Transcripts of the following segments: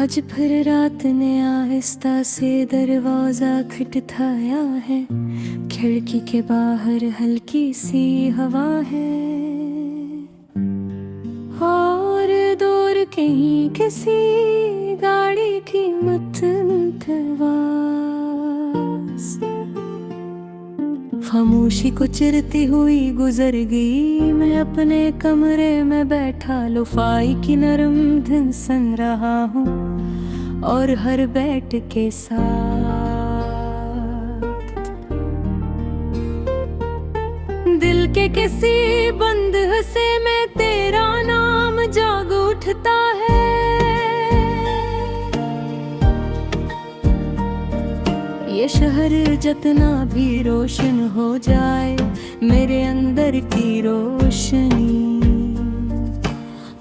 आज फिर रात ने आहिस्ता से दरवाजा खटखटाया है। खिड़की के बाहर हल्की सी हवा है और दूर कहीं किसी गाड़ी की मतवास खामोशी को चिरती हुई गुजर गई। मैं अपने कमरे में बैठा लोफाई की नरम धुन सुन रहा हूँ और हर बैठ के साथ दिल के किसी बंद से में तेरा नाम जाग उठता है। ये शहर जितना भी रोशन हो जाए, मेरे अंदर की रोशनी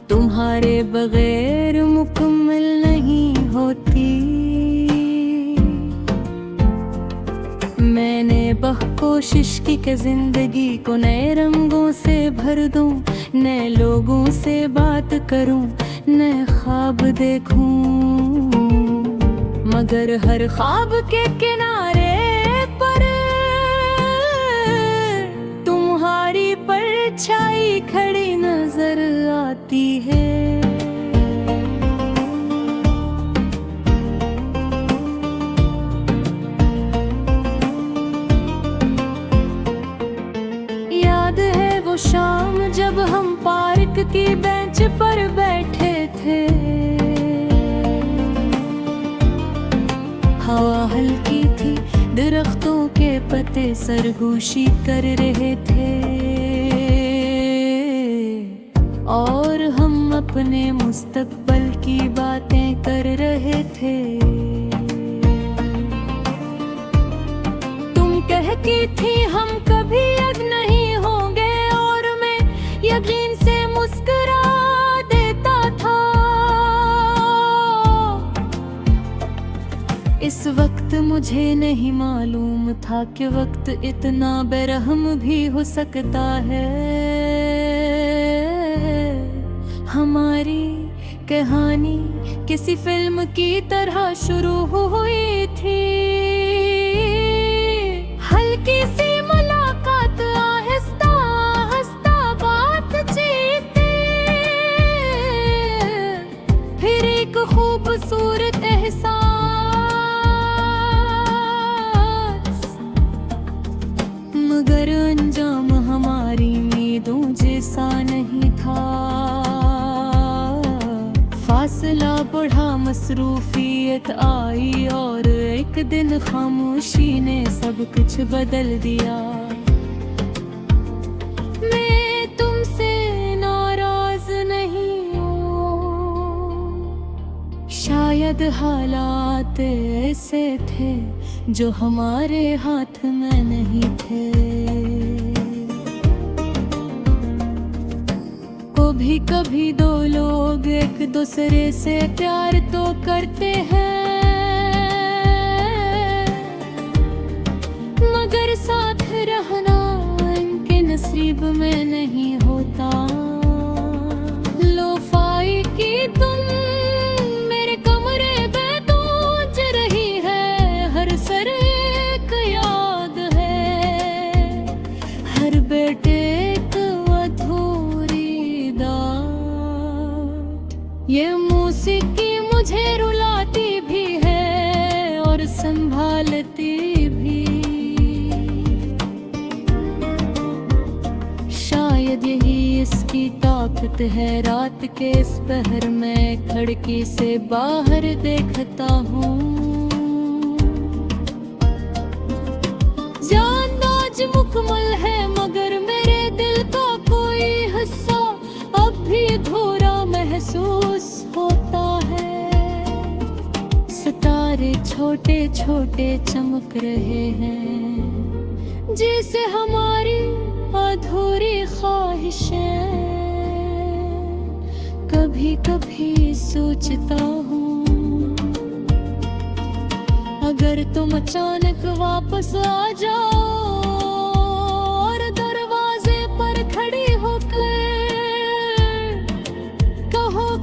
तुम्हारे बगैर मुकम्मल नहीं होती। मैंने कोशिश की कि जिंदगी को नए रंगों से भर दूं, नए लोगों से बात करूं, नए ख्वाब देखूं, मगर हर ख्वाब के किनारे पर तुम्हारी परछाई खड़ी नजर आती है। याद है वो शाम जब हम पार्क की बेंच पर बैठे थे, हवा हल्की थी, दरख्तों के पत्ते सरगोशी कर रहे थे और हम अपने मुस्तकबिल की बातें कर रहे थे। तुम कहती थी हम कभी अब नहीं होंगे और मैं यकीन से मुस्कुरा देता था। इस वक्त मुझे नहीं मालूम था कि वक्त इतना बेरहम भी हो सकता है। हमारी कहानी किसी फिल्म की तरह शुरू हुई थी, हल्की सी मुलाकात, आहिस्ता आहिस्ता बातचीत, फिर एक खूबसूरत एहसास, मगर अंजाम हमारी उम्मीदों जैसा नहीं था। फासला बढ़ा, मसरूफियत आई और एक दिन खामोशी ने सब कुछ बदल दिया। मैं तुमसे नाराज नहीं हूँ, शायद हालात ऐसे थे जो हमारे हाथ में नहीं थे। कभी कभी दो लोग एक दूसरे से प्यार तो करते हैं, मगर साथ रहना इनके नसीब में नहीं होता। लोफाई की तुम मेरे कमरे में गूंज रही है, हर सर एक याद है, हर बेटे ये मौसीकी मुझे रुलाती भी है और संभालती भी। शायद यही इसकी ताकत है। रात के इस पहर में खिड़की से बाहर देखता हूँ, जान-दाज मुकम्मल है, मगर मेरे दिल का कोई हिस्सा अब भी अधूरा महसूस होता है। सितारे छोटे छोटे चमक रहे हैं, जैसे हमारी अधूरी ख्वाहिशें। कभी कभी सोचता हूँ, अगर तुम अचानक वापस आ जाओ और दरवाजे पर खड़ी होकर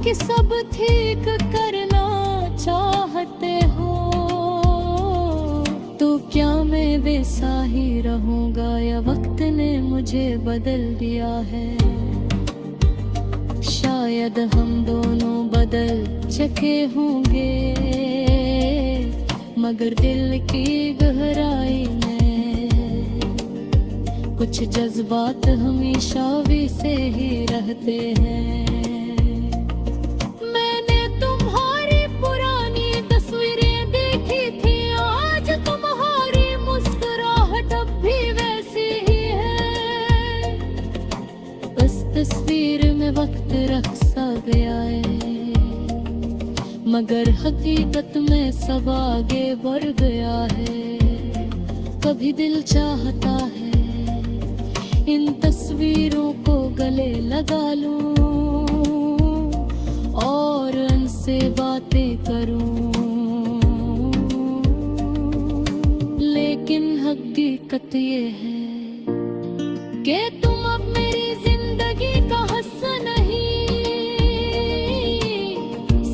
कि सब ठीक करना चाहते हो, तो क्या मैं वैसा ही रहूंगा या वक्त ने मुझे बदल दिया है। शायद हम दोनों बदल चुके होंगे, मगर दिल की गहराई में कुछ जज्बात हमेशा वैसे ही रहते हैं। मैंने तुम्हारी पुरानी तस्वीरें देखी थी, आज तुम्हारी मुस्कुराहट अब भी वैसी ही है। बस तस्वीर में वक्त रख सा गया है, मगर हकीकत में सब आगे बढ़ गया है। कभी दिल चाहता है इन तस्वीरों को गले लगा लूं और उनसे बातें करूं, लेकिन हकीकत ये है कि तुम अब मेरी जिंदगी का हिस्सा नहीं,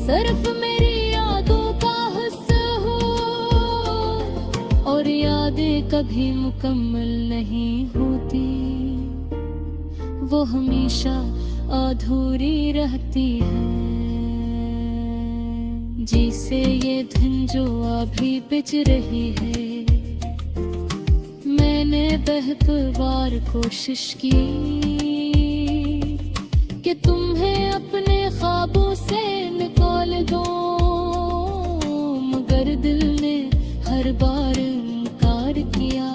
सिर्फ मेरी यादों का हिस्सा हो। और यादें कभी मुकम्मल नहीं होती, वो हमेशा अधूरी रहती है। जिसे ये धुन जो अभी बिज रही है, मैंने बहुत बार कोशिश की कि तुम्हें अपने ख्वाबों से निकाल दो, मगर दिल ने हर बार इनकार किया।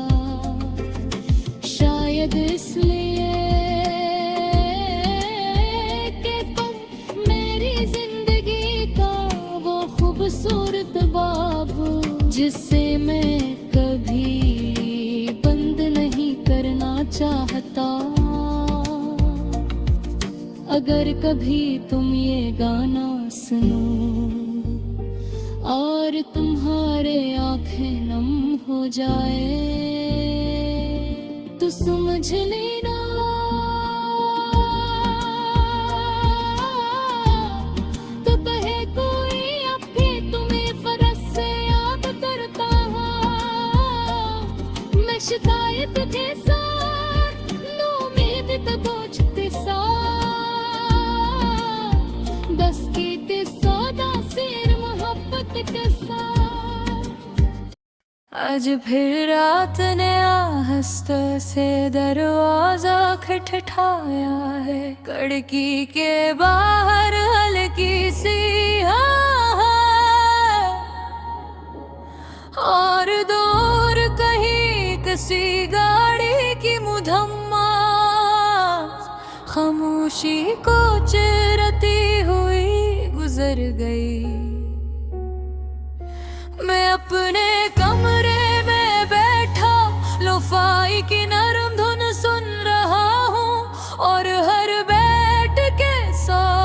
शायद इसलिए कि तुम मेरी जिंदगी का वो खूबसूरत बाब जिससे मैं कभी बंद नहीं करना चाहता। अगर कभी तुम ये गाना सुनो और तुम्हारे आंखें नम हो जाए, तो समझ लेना तो बहे कोई अब भी तुम्हें फरस से याद करता है। मैं शिकायत के साथ नौमीद दबोचते साथ दस की सौदा सिर मोहब्बत के साथ। आज फिर रात ने आहिस्ता से दरवाजा खटखटाया है, खिड़की के बाहर हल्की सी है और दूर कहीं किसी गाड़ी की मुधम्मा खामोशी को चिरती हुई गुजर गई। मैं अपने कमरे में बैठा लोफाई की नरम धुन सुन रहा हूँ और हर बैठ के साथ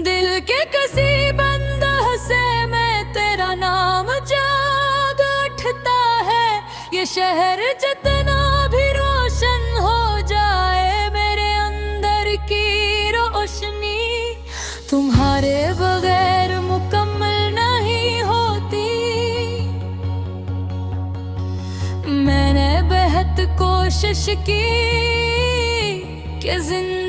दिल के किसी बंदह से मैं तेरा नाम जाग उठता है। ये शहर जितना भी रोशन हो जाए, मेरे अंदर की रोशनी तुम्हारे बगैर मुकम्मल नहीं होती। मैंने बहुत कोशिश की कि जिंदगी